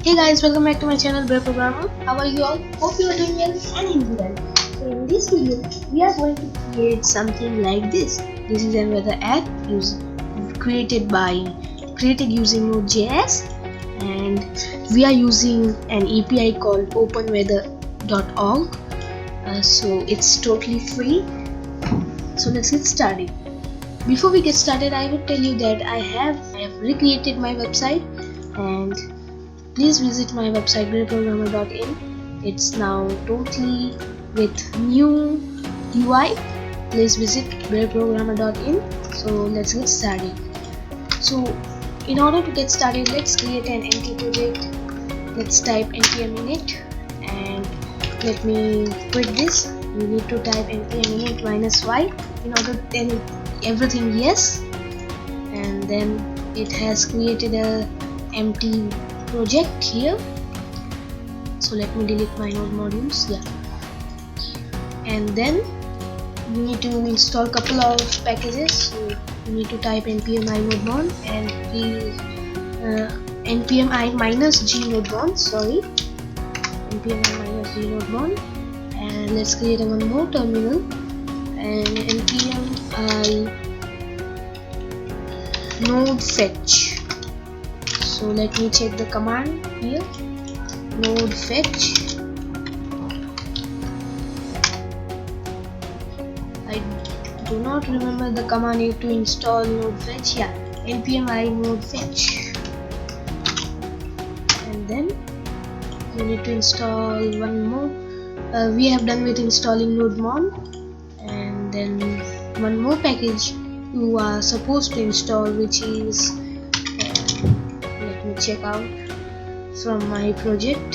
Hey guys, welcome back to my channel Brave Programmer. How are you all? Hope you are doing well and in well. So in this video, we are going to create something like this. This is another app created using Node.js, and we are using an API called openweather.org. So it's totally free. So let's get started. Before we get started, I would tell you that I have recreated my website, and please visit my website braveprogrammer.in. It's now totally with new UI. Please visit braveprogrammer.in. So let's get started. So in order to get started, let's create an empty project. Let's type npm init, and let me quit this. We need to type npm init -y in order to tell everything yes, and then it has created a empty project here. So let me delete my node modules, and then you need to install couple of packages. So you need to type npm inodemon and npm -gnodemon, npm -gnodemon, and let's create one more terminal, and npm node fetch. So let me check the command here. Node fetch. I do not remember the command need to install node fetch. Npm node fetch, and then you need to install one more. We have done with installing nodemon, and then one more package you are supposed to install, which is check out from my project.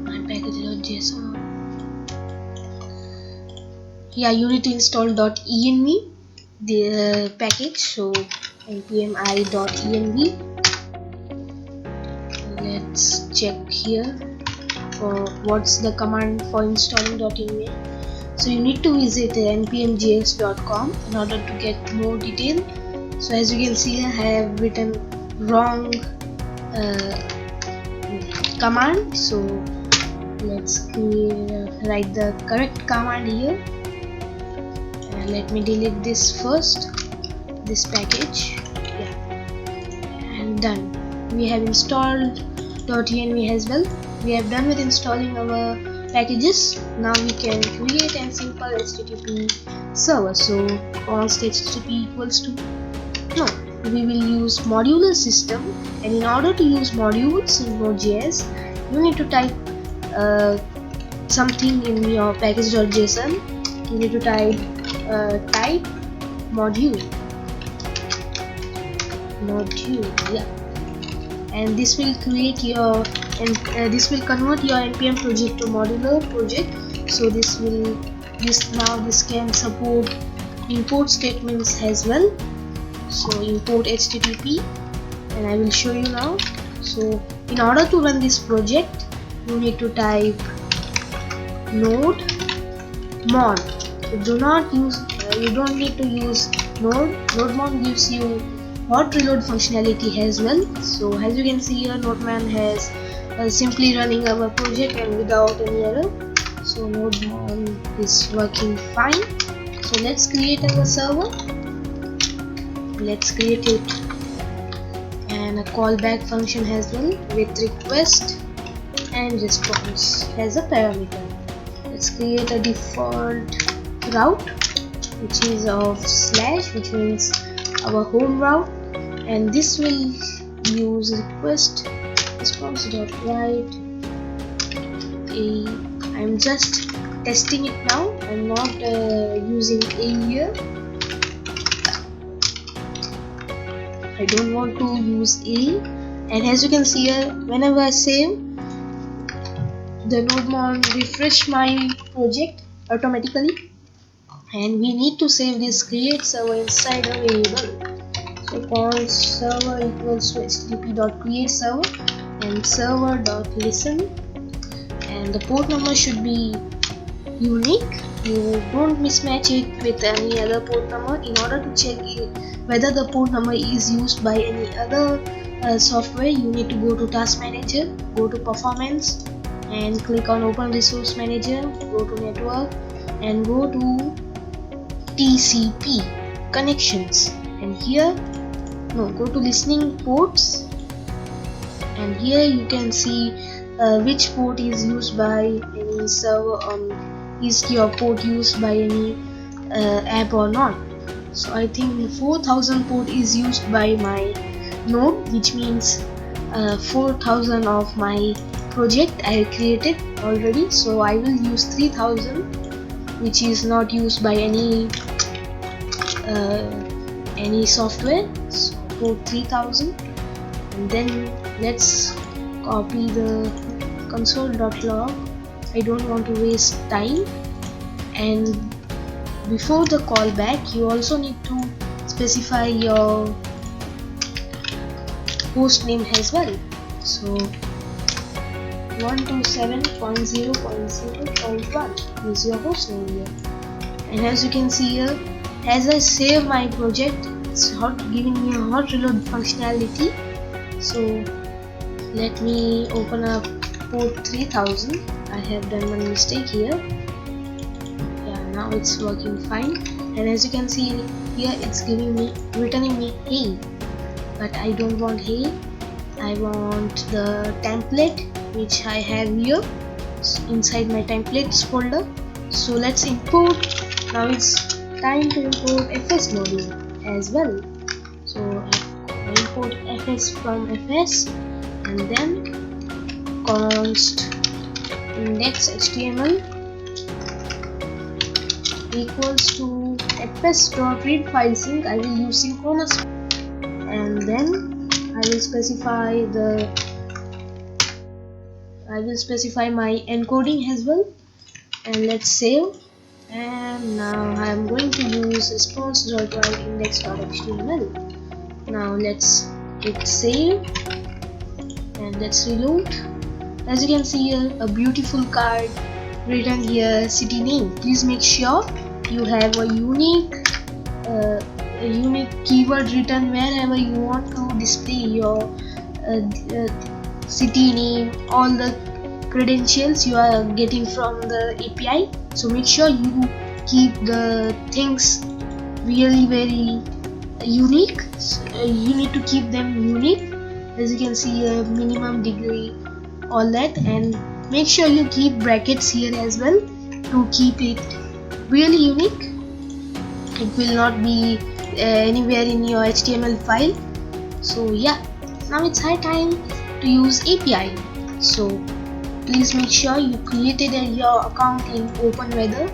My package.json. You need to install .env, the package. So npm i.env. Let's check here for what's the command for installing .env. So you need to visit npmjs.com in order to get more detail. So as you can see, I have written wrong command. So let's write the correct command here. And let me delete this first, this package. And done. We have installed .env as well. We have done with installing our packages. Now we can create a simple HTTP server. So const HTTP equals to we will use modular system, and in order to use modules in Node.js, you need to type something in your package.json. You need to type type module, and this will create your this will convert your npm project to modular project. So this can support import statements as well. So import HTTP, and I will show you now. So in order to run this project, you need to type nodemon. You don't need to use nodemon gives you hot reload functionality as well. So as you can see here, nodemon has simply running our project and without any error. So nodemon is working fine. So let's create our server. Let's create it, and a callback function as well with request and response as a parameter. Let's create a default route, which is of /, which means our home route, and this will use request response.write a. I'm just testing it now. I'm not using a here. I don't want to use a, and as you can see here, whenever I save, the nodemon refresh my project automatically, and we need to save this create server inside a variable. So const server equals to http.createServer and server.listen, and the port number should be unique. You don't mismatch it with any other port number. In order to check whether the port number is used by any other software, you need to go to Task Manager, go to Performance, and click on Open Resource Manager, go to Network, and go to TCP Connections, and here go to Listening Ports, and here you can see which port is used by any server, is your port used by any app or not. So I think 4000 port is used by my node, which means 4000 of my project I created already. So I will use 3000, which is not used by any software. So port 3000, and then let's copy the console.log. I don't want to waste time, and before the callback you also need to specify your host name as well. So 127.0.0.1 is your host name here, and as you can see here, as I save my project, it's giving me a hot reload functionality. So let me open up port 3000. I have done one mistake here. Yeah, now it's working fine, and as you can see here, it's returning me hey, but I don't want hey. I want the template which I have here inside my templates folder. So let's import. Now it's time to import FS module as well. So I import FS from FS, and then const index.html equals to fs.read file sync. I will use synchronous, and then I will specify my encoding as well, and let's save. And now I am going to use response.write index.html. Now let's hit save, and let's reload. As you can see here, a beautiful card written here, city name. Please make sure you have a unique keyword written wherever you want to display your city name, all the credentials you are getting from the API. So make sure you keep the things really very unique. You need to keep them unique. As you can see here, minimum degree, all that, and make sure you keep brackets here as well to keep it really unique. It will not be anywhere in your HTML file. So yeah, now it's high time to use API. So please make sure you created your account in OpenWeather.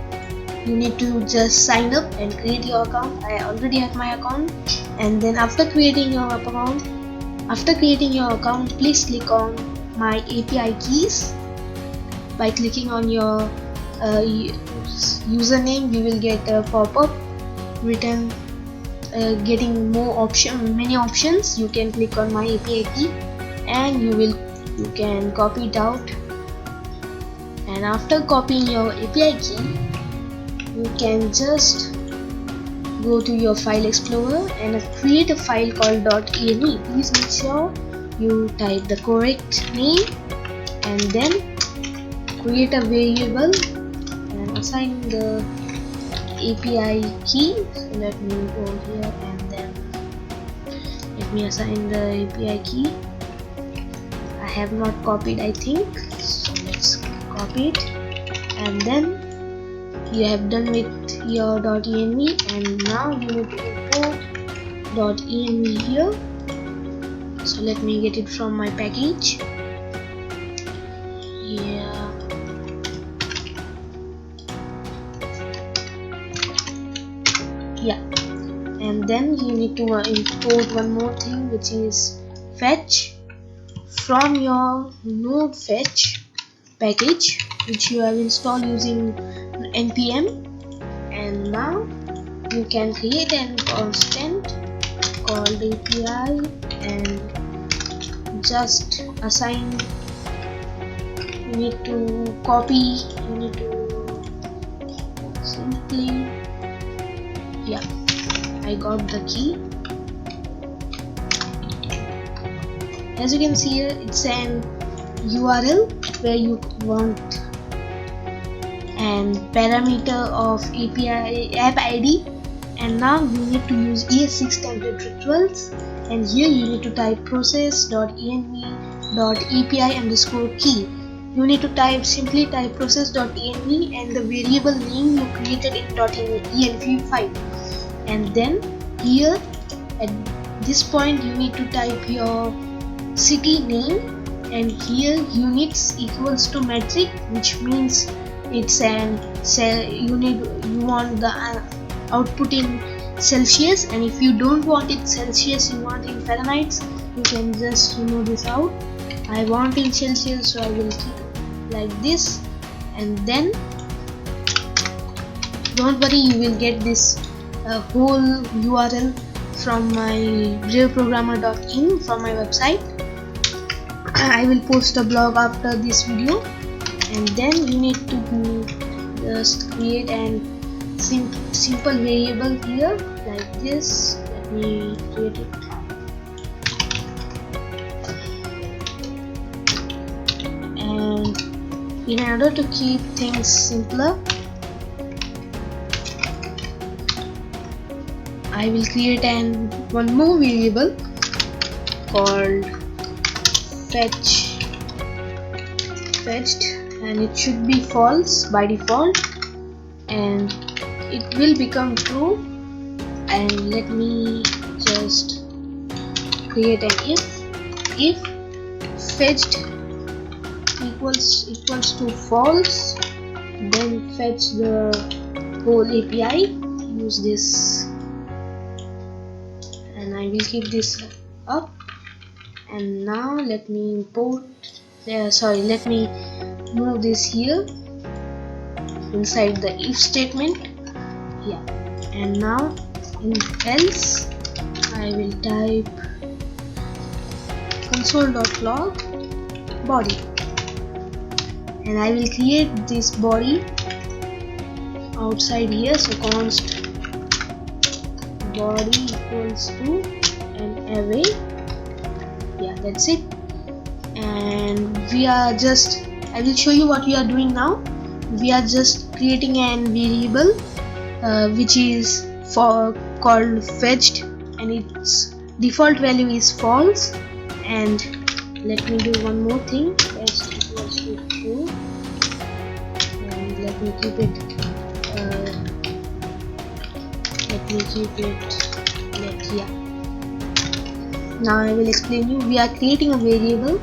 You need to just sign up and create your account. I already have my account, and then after creating your account, please click on my API keys. By clicking on your username, we will get a pop-up written getting many options. You can click on my API key, and you can copy it out. And after copying your API key, you can just go to your file explorer and create a file called .ini. Please make sure you type the correct name, and then create a variable and assign the API key. So let me go here, and then let me assign the API key. I have not copied, I think, so let's copy it, and then you have done with your .env, and now you need to import .env here. So let me get it from my package. Yeah, and then you need to import one more thing, which is fetch from your node fetch package, which you have installed using npm. And now you can create a constant called API and just assign. You need to simply, yeah, I got the key. As you can see here, it's an URL where you want an parameter of API app ID, and now you need to use ES6 template rituals, and here you need to type process.env.api_key. You need to simply type process.env and the variable name you created in .env file, and then here at this point you need to type your city name, and here units equals to metric, which means it's an you want the output in Celsius, and if you don't want it Celsius, you want in Fahrenheit, you can just remove this out. I want in Celsius, so I will keep like this, and then don't worry, you will get this whole URL from my braveprogrammer.in from my website. I will post a blog after this video, and then you need to just create an simple variable here like this. Let me create it. And in order to keep things simpler, I will create one more variable called fetched, and it should be false by default, and it will become true. And let me just create an if fetched equals to false, then fetch the whole API. Use this, and I will keep this up. And now let me import, let me move this here inside the if statement. Yeah, and now in else I will type console.log body, and I will create this body outside here. So const body equals to an array. Yeah, that's it. And we are just, I will show you what we are doing now. We are just creating an variable which is called fetched, and its default value is false. And let me do one more thing, s equals to true, and let me keep it yeah. Now I will explain you. We are creating a variable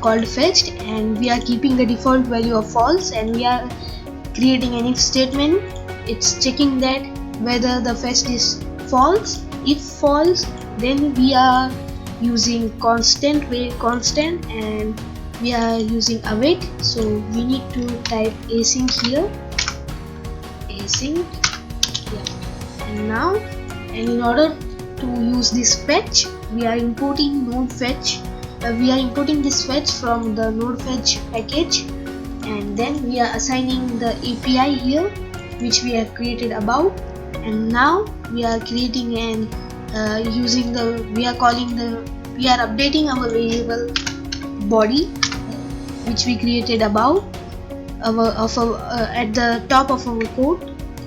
called fetched, and we are keeping the default value of false, and we are creating an if statement. It's checking that whether the fetched is false. If false, then we are using constant, and we are using await. So we need to type async here, async, yeah. And now, and in order to use this fetch, we are importing node fetch. We are importing this fetch from the node fetch package, and then we are assigning the API here, which we have created above. And now we are creating an we are updating our variable body, which we created above at the top of our code,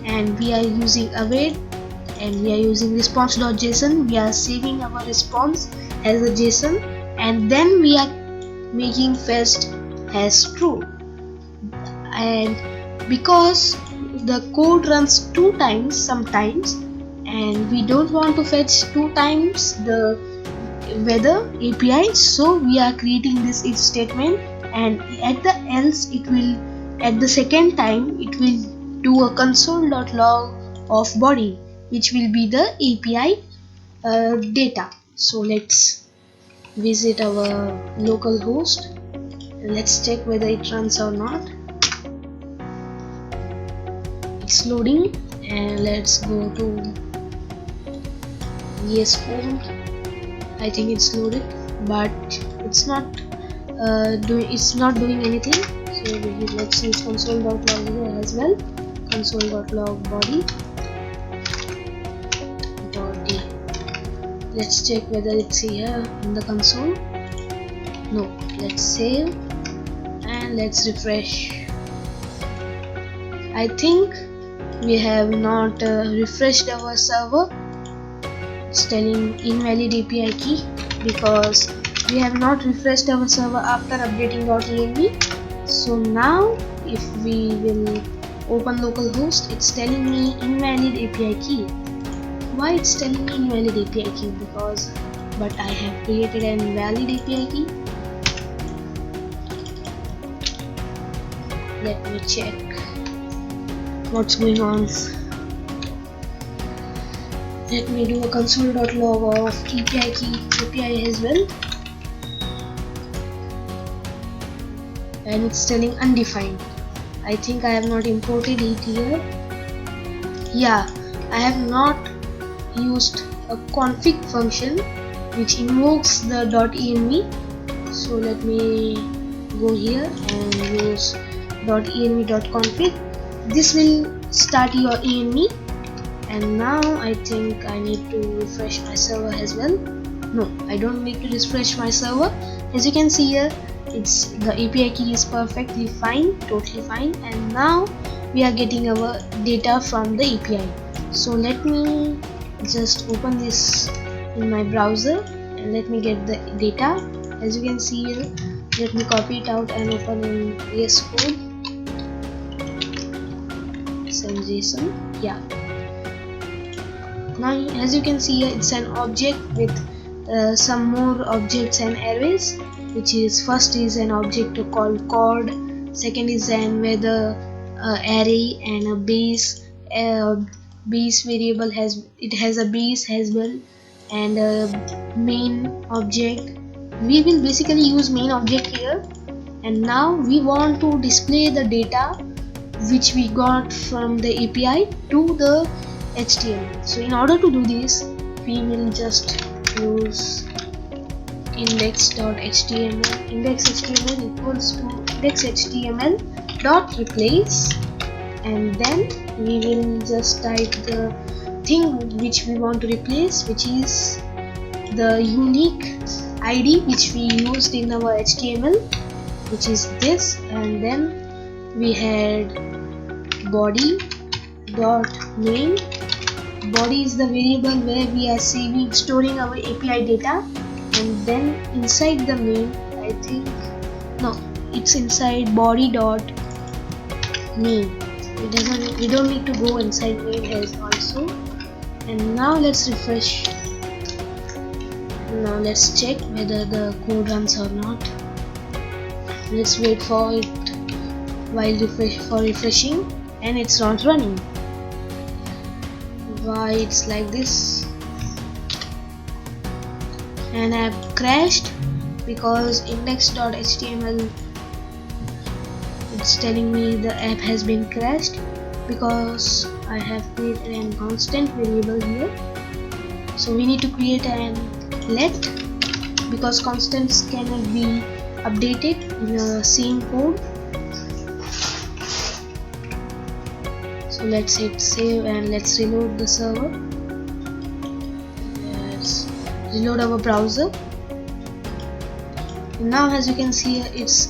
and we are using await, and we are using response.json. We are saving our response as a JSON, and then we are making fetched as true. And because the code runs 2 times sometimes, and we don't want to fetch 2 times the weather API, so we are creating this if statement, and at the else it will, at the second time, it will do a console.log of body, which will be the API data. So let's visit our local host. Let's check whether it runs or not. It's loading, and let's go to VS Code. I think it's loaded, but it's not doing anything. So let's use console.log here as well. console.log body. Let's check whether it's here in the console. No. Let's save and let's refresh. I think we have not refreshed our server. It's telling invalid API key because we have not refreshed our server after updating .env. So now if we will open localhost, it's telling me invalid API key. Why it's telling me invalid API key? But I have created an valid API key. Let me check what's going on. Let me do a console.log of API key API as well, and it's telling undefined. I think I have not imported it here. Yeah, I have not used a config function which invokes the .env. So let me go here and use .env.config. This will start your env. And now I think I need to refresh my server as well. No, I don't need to refresh my server. As you can see here, it's the API key is perfectly fine, totally fine, and now we are getting our data from the API. So let me just open this in my browser and let me get the data. As you can see here, let me copy it out and open in VS Code. Send JSON. Yeah. Now as you can see here, it's an object with some more objects and arrays, which is first is an object called chord, second is an weather array, and a base variable has a base as well, and a main object. We will basically use main object here, and now we want to display the data which we got from the API to the HTML. So in order to do this, we will just use index.html. Index.html equals to index.html dot replace, and then we will just type the thing which we want to replace, which is the unique ID which we used in our HTML, which is this, and then we had body dot name. Body is the variable where we are storing our API data, and then inside the main, I think, no, it's inside body dot name. We don't need to go inside main as also. And now let's refresh. Now let's check whether the code runs or not. Let's wait for it while refreshing, and it's not running. Why it's like this? And I have crashed because index.html, it's telling me the app has been crashed because I have created a constant variable here. So we need to create an let, because constants cannot be updated in the same code. So let's hit save and let's reload the server. Let's reload our browser. Now as you can see, it's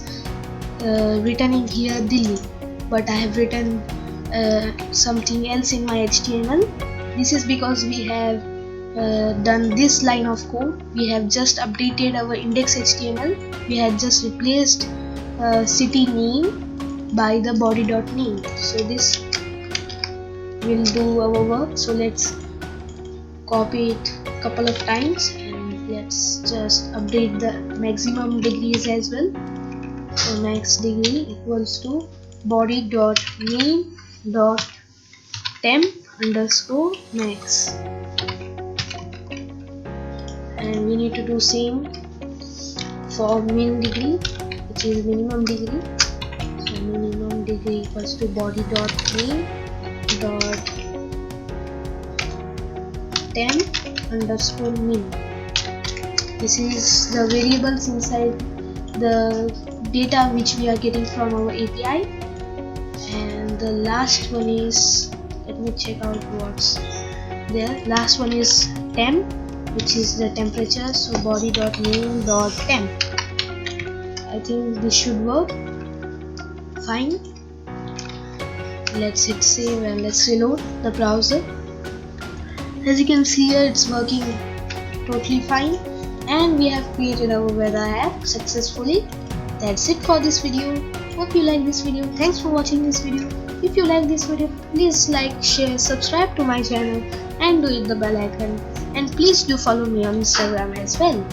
returning here Delhi, but I have written something else in my HTML. This is because we have done this line of code. We have just updated our index.html. We had just replaced city name by the body.name. So this will do our work. So let's copy it a couple of times and let's just update the maximum degrees as well. So max degree equals to body.name.temp_max, and we need to do same for min degree, which is minimum degree. So minimum degree equals to body.name.temp_min. This is the variables inside the data which we are getting from our API, and and the last one is, let me check out what's there. Last one is temp, which is the temperature. So body.name.temp. I think this should work fine. Let's hit save and let's reload the browser. As you can see here, it's working totally fine, and we have created our weather app successfully. That's it for this video. Hope you like this video. Thanks for watching this video. If you like this video, please like, share, subscribe to my channel and do hit the bell icon, and please do follow me on Instagram as well.